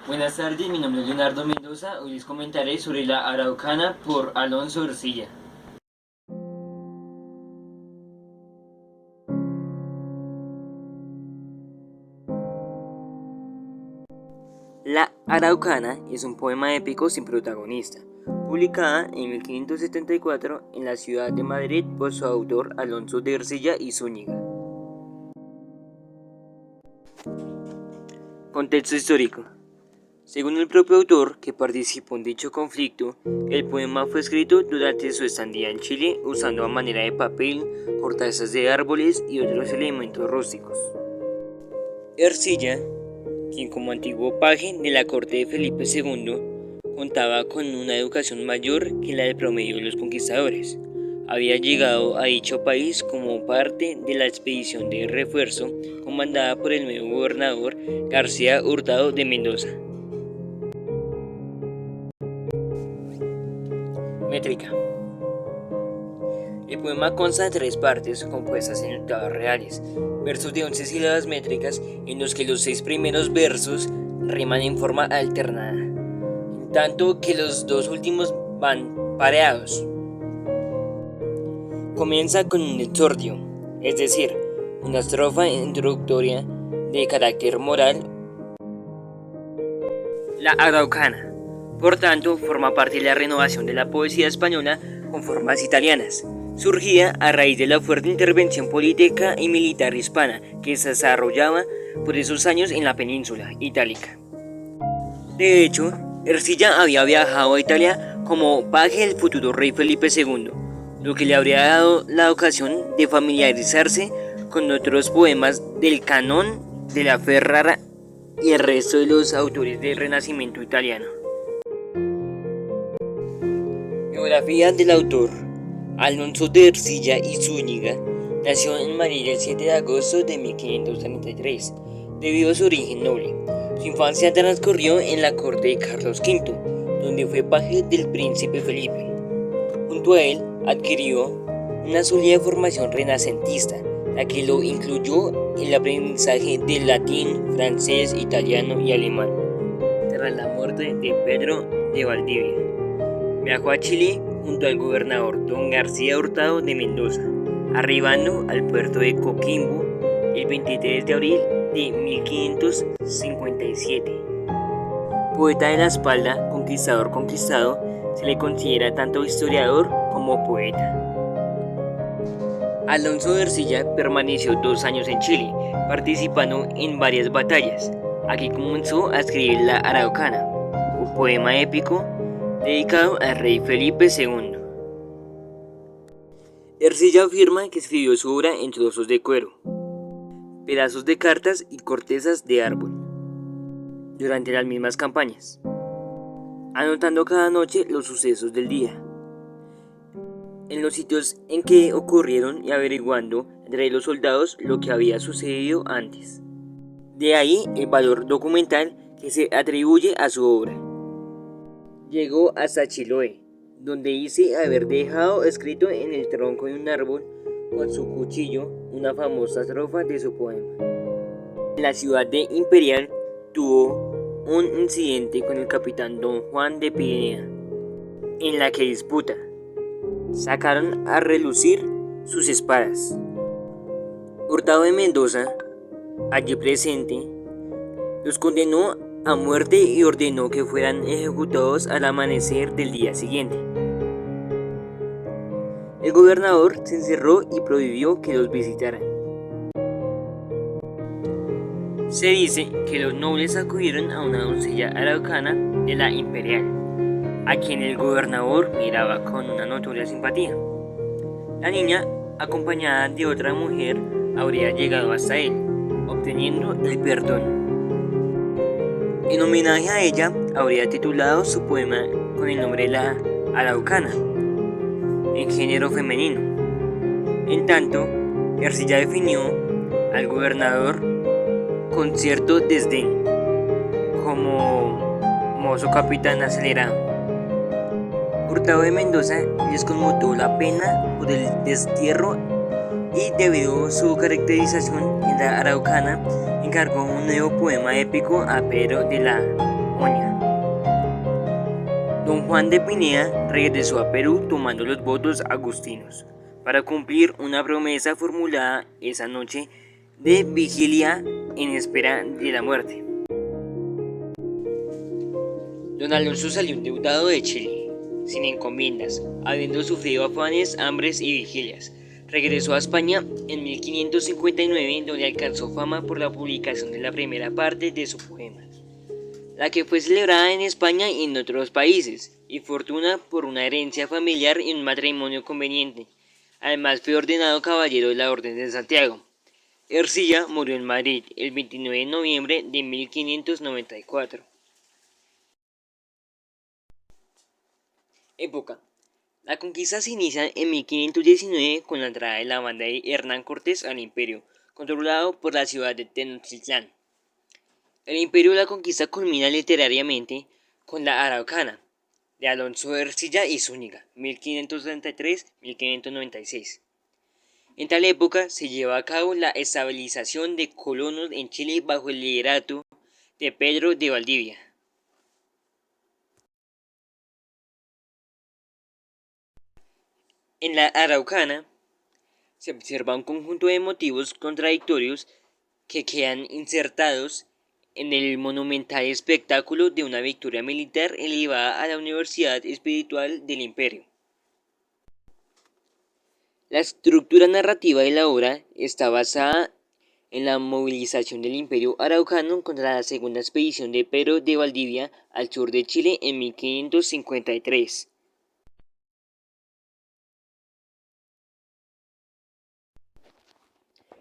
Buenas tardes, mi nombre es Leonardo Mendoza. Hoy les comentaré sobre la Araucana por Alonso Ercilla. La Araucana es un poema épico sin protagonista, publicada en 1574 en la ciudad de Madrid por su autor Alonso de Ercilla y Zúñiga. Contexto histórico. Según el propio autor, que participó en dicho conflicto, el poema fue escrito durante su estadía en Chile usando a manera de papel, cortezas de árboles y otros elementos rústicos. Ercilla, quien como antiguo paje de la corte de Felipe II, contaba con una educación mayor que la del promedio de los conquistadores. Había llegado a dicho país como parte de la expedición de refuerzo comandada por el nuevo gobernador García Hurtado de Mendoza. Métrica. El poema consta de 3 partes compuestas en octavas reales, versos de 11 sílabas métricas en los que los 6 primeros versos riman en forma alternada, en tanto que los 2 últimos van pareados. Comienza con un exordio, es decir, una estrofa introductoria de carácter moral. La Araucana, por tanto, forma parte de la renovación de la poesía española con formas italianas, surgida a raíz de la fuerte intervención política y militar hispana que se desarrollaba por esos años en la península itálica. De hecho, Ercilla había viajado a Italia como paje del futuro rey Felipe II, lo que le habría dado la ocasión de familiarizarse con otros poemas del canon de la Ferrara y el resto de los autores del Renacimiento italiano. Biografía del autor. Alonso de Ercilla y Zúñiga nació en Madrid el 7 de agosto de 1533, debido a su origen noble. Su infancia transcurrió en la corte de Carlos V, donde fue paje del príncipe Felipe. Junto a él adquirió una sólida formación renacentista, la que lo incluyó en el aprendizaje del latín, francés, italiano y alemán. Tras la muerte de Pedro de Valdivia, viajó a Chile junto al gobernador don García Hurtado de Mendoza, arribando al puerto de Coquimbo el 23 de abril de 1557. Poeta de la espalda, conquistador conquistado, se le considera tanto historiador como poeta. Alonso de Ercilla permaneció 2 años en Chile, participando en varias batallas. Aquí comenzó a escribir la Araucana, un poema épico dedicado al rey Felipe II. Ercilla afirma que escribió su obra en trozos de cuero, pedazos de cartas y cortezas de árbol, durante las mismas campañas, anotando cada noche los sucesos del día, en los sitios en que ocurrieron y averiguando entre los soldados lo que había sucedido antes. De ahí el valor documental que se atribuye a su obra. Llegó hasta Chiloé, donde dice haber dejado escrito en el tronco de un árbol con su cuchillo una famosa estrofa de su poema. En la ciudad de Imperial tuvo un incidente con el capitán don Juan de Pineda, en la que disputa. Sacaron a relucir sus espadas. Hurtado de Mendoza, allí presente, los condenó a muerte y ordenó que fueran ejecutados al amanecer del día siguiente. El gobernador se encerró y prohibió que los visitaran. Se dice que los nobles acudieron a una doncella araucana de la Imperial, a quien el gobernador miraba con una notoria simpatía. La niña, acompañada de otra mujer, habría llegado hasta él, obteniendo el perdón. En homenaje a ella, habría titulado su poema con el nombre de la Araucana, en género femenino. En tanto, Ercilla definió al gobernador con cierto desdén, como mozo capitán acelerado. Hurtado de Mendoza les conmutó la pena por el destierro y, debido a su caracterización en la Araucana, encargó un nuevo poema épico a Pedro de la Oña. Don Juan de Pineda regresó a Perú tomando los votos agustinos para cumplir una promesa formulada esa noche de vigilia en espera de la muerte. Don Alonso salió endeudado de Chile, sin encomiendas, habiendo sufrido afanes, hambres y vigilias. Regresó a España en 1559, donde alcanzó fama por la publicación de la primera parte de su poema, la que fue celebrada en España y en otros países, y fortuna por una herencia familiar y un matrimonio conveniente. Además fue ordenado caballero de la Orden de Santiago. Ercilla murió en Madrid el 29 de noviembre de 1594. Época. La conquista se inicia en 1519 con la entrada de la banda de Hernán Cortés al imperio, controlado por la ciudad de Tenochtitlán. El imperio de la conquista culmina literariamente con la Araucana, de Alonso de Ercilla y Zúñiga, 1533-1596. En tal época se lleva a cabo la estabilización de colonos en Chile bajo el liderato de Pedro de Valdivia. En la Araucana se observa un conjunto de motivos contradictorios que quedan insertados en el monumental espectáculo de una victoria militar elevada a la universidad espiritual del imperio. La estructura narrativa de la obra está basada en la movilización del imperio araucano contra la segunda expedición de Pedro de Valdivia al sur de Chile en 1553.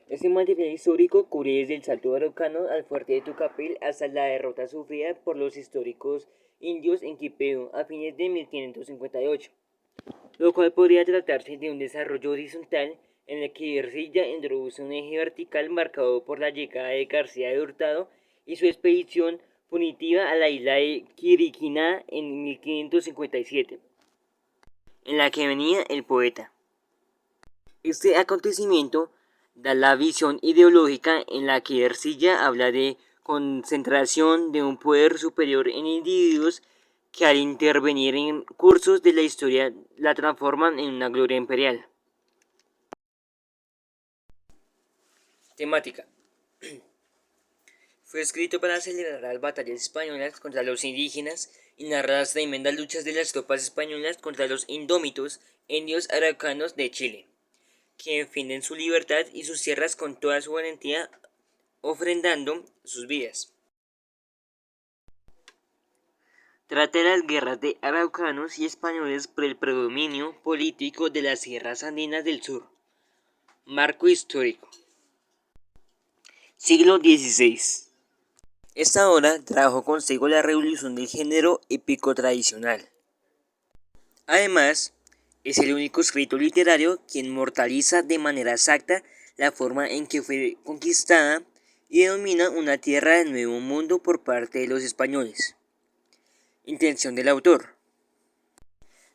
Este material histórico cubre desde el salto araucano al fuerte de Tucapel hasta la derrota sufrida por los históricos indios en Quipeo a fines de 1558, lo cual podría tratarse de un desarrollo horizontal en el que Ercilla introduce un eje vertical marcado por la llegada de García de Hurtado y su expedición punitiva a la isla de Quiriquina en 1557, en la que venía el poeta. Este acontecimiento da la visión ideológica en la que Ercilla habla de concentración de un poder superior en individuos que al intervenir en cursos de la historia la transforman en una gloria imperial. Temática. Fue escrito para celebrar las batallas españolas contra los indígenas y narrar las tremendas luchas de las tropas españolas contra los indómitos indios araucanos de Chile, que defienden su libertad y sus tierras con toda su valentía, ofrendando sus vidas. Trata de las guerras de araucanos y españoles por el predominio político de las sierras andinas del sur. Marco histórico. Siglo XVI. Esta obra trajo consigo la revolución del género épico tradicional. Además, es el único escrito literario que inmortaliza de manera exacta la forma en que fue conquistada y denomina una tierra del Nuevo Mundo por parte de los españoles. Intención del autor: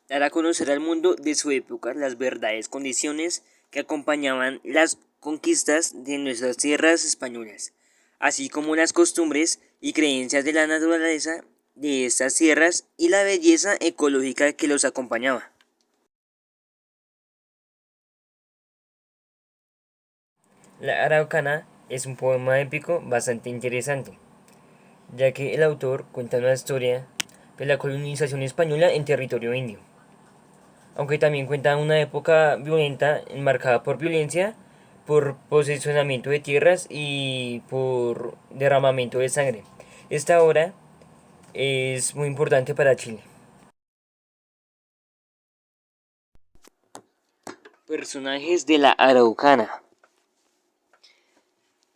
dar a conocer al mundo de su época las verdaderas condiciones que acompañaban las conquistas de nuestras tierras españolas, así como las costumbres y creencias de la naturaleza de estas tierras y la belleza ecológica que los acompañaba. La Araucana es un poema épico bastante interesante, ya que el autor cuenta una historia de la colonización española en territorio indio, aunque también cuenta una época violenta enmarcada por violencia, por posesionamiento de tierras y por derramamiento de sangre. Esta obra es muy importante para Chile. Personajes de la Araucana.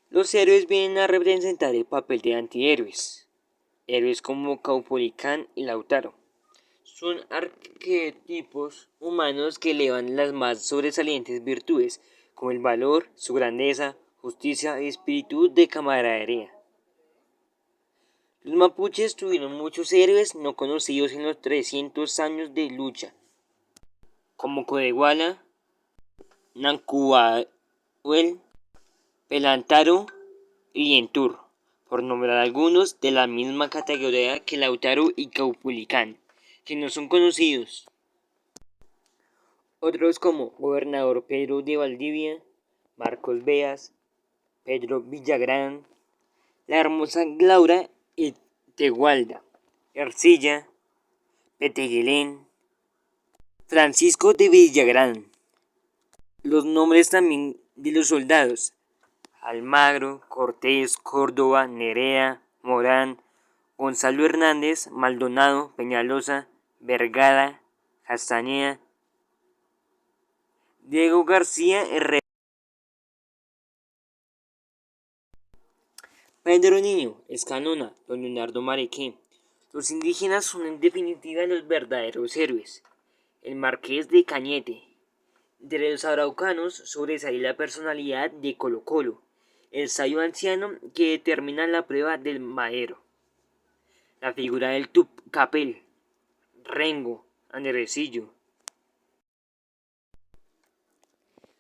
Los héroes vienen a representar el papel de antihéroes. Héroes como Caupolicán y Lautaro son arquetipos humanos que elevan las más sobresalientes virtudes, como el valor, su grandeza, justicia y espíritu de camaradería. Los mapuches tuvieron muchos héroes no conocidos en los 300 años de lucha, como Codehuala, Nancuahuel, Pelantaro y Lientur, por nombrar algunos de la misma categoría que Lautaro y Caupolicán, que no son conocidos. Otros como Gobernador Pedro de Valdivia, Marcos Beas, Pedro Villagrán, la hermosa Laura y Tegualda, Ercilla, Peteguelén, Francisco de Villagrán. Los nombres también de los soldados: Almagro, Cortés, Córdoba, Nerea, Morán, Gonzalo Hernández, Maldonado, Peñalosa, Vergara, Castañeda, Diego García Herrera. Pedro Niño, Escanona, Don Leonardo Mariqué. Los indígenas son en definitiva los verdaderos héroes. El Marqués de Cañete. De los araucanos sobresale la personalidad de Colo Colo, el sabio anciano que determina la prueba del madero. La figura del Tucapel, Rengo, Andresillo.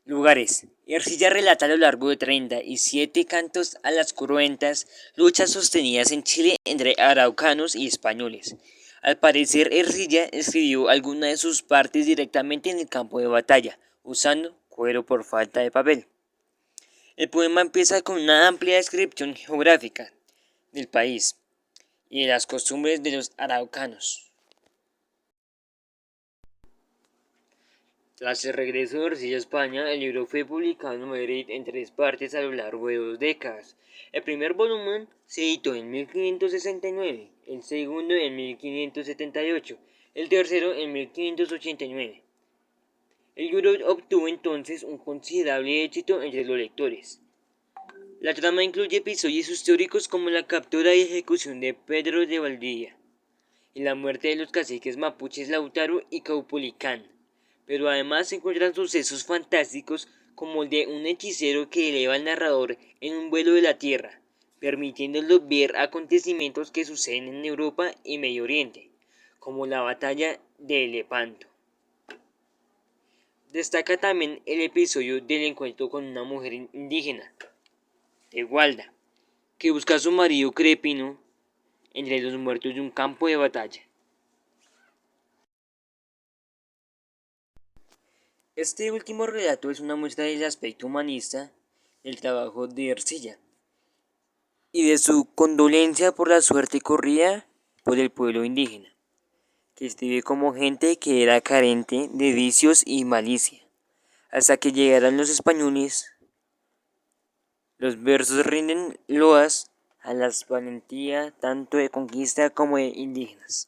Lugares. Ercilla relata a lo largo de 37 cantos a las cruentas luchas sostenidas en Chile entre araucanos y españoles. Al parecer, Ercilla escribió alguna de sus partes directamente en el campo de batalla, usando cuero por falta de papel. El poema empieza con una amplia descripción geográfica del país y de las costumbres de los araucanos. Tras el regreso de Ercilla a España, el libro fue publicado en Madrid en 3 partes a lo largo de 2 décadas. El primer volumen se editó en 1569, el segundo en 1578, el tercero en 1589. El libro obtuvo entonces un considerable éxito entre los lectores. La trama incluye episodios históricos como la captura y ejecución de Pedro de Valdivia y la muerte de los caciques mapuches Lautaro y Caupolicán, pero además se encuentran sucesos fantásticos como el de un hechicero que eleva al narrador en un vuelo de la tierra, permitiéndolo ver acontecimientos que suceden en Europa y Medio Oriente, como la batalla de Lepanto. Destaca también el episodio del encuentro con una mujer indígena, Tegualda, que busca a su marido Crepino entre los muertos de un campo de batalla. Este último relato es una muestra del aspecto humanista del trabajo de Ercilla y de su condolencia por la suerte corrida por el pueblo indígena, que escribe como gente que era carente de vicios y malicia. Hasta que llegaran los españoles, los versos rinden loas a la valentía tanto de conquista como de indígenas.